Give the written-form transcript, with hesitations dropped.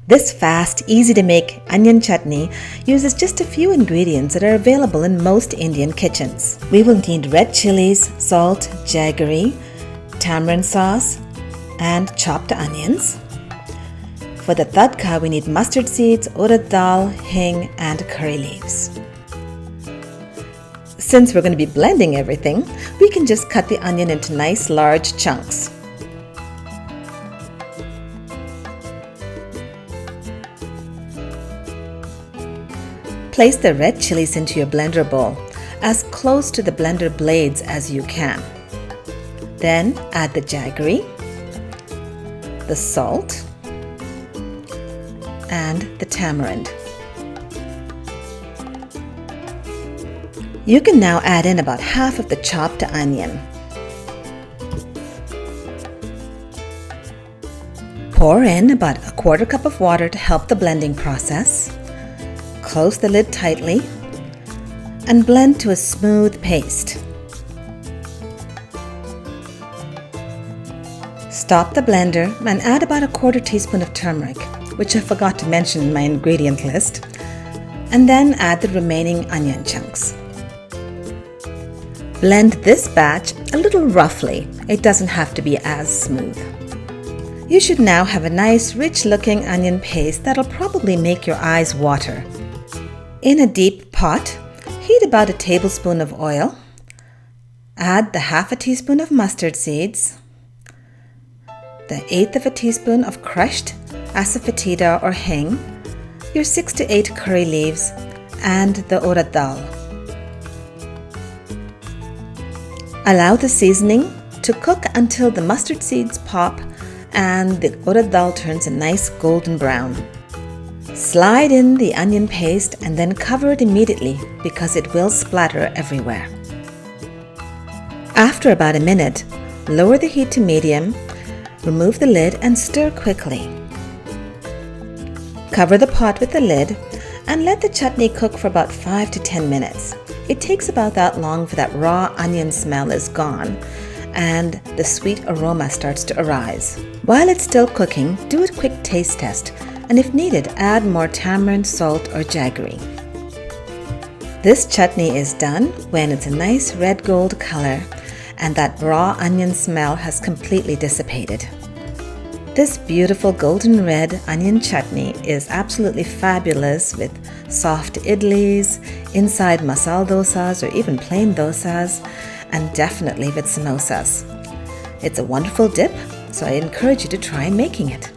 This fast, easy to make onion chutney uses just a few ingredients that are available in most Indian kitchens. We will need red chillies, salt, jaggery, tamarind sauce, and chopped onions. For the tadka, we need mustard seeds, urad dhal, hing, and curry leaves. Since we're going to be blending everything, we can just cut the onion into nice large chunks. Place the red chilies into your blender bowl, as close to the blender blades as you can. Then add the jaggery, the salt, and the tamarind. You can now add in about half of the chopped onion. Pour in about a quarter cup of water to help the blending process. Close the lid tightly and blend to a smooth paste. Stop the blender and add about a quarter teaspoon of turmeric, which I forgot to mention in my ingredient list, and then add the remaining onion chunks. Blend this batch a little roughly. It doesn't have to be as smooth. You should now have a nice rich looking onion paste that'll probably make your eyes water. In a deep pot, heat about a tablespoon of oil. Add the half a teaspoon of mustard seeds, the 1/8 of a teaspoon of crushed asafoetida or hing, your 6 to 8 curry leaves, and the urad dal. Allow the seasoning to cook until the mustard seeds pop and the urad dal turns a nice golden brown. Slide in the onion paste and then cover it immediately because it will splatter everywhere. After about a minute, lower the heat to medium, remove the lid and stir quickly. Cover the pot with the lid and let the chutney cook for about 5 to 10 minutes. It takes about that long for that raw onion smell is gone and the sweet aroma starts to arise. While it's still cooking, do a quick taste test and if needed, add more tamarind, salt or jaggery. This chutney is done when it's a nice red gold color and that raw onion smell has completely dissipated. This beautiful golden red onion chutney is absolutely fabulous with soft idlis, inside masala dosas or even plain dosas, and definitely with samosas. It's a wonderful dip, so I encourage you to try making it.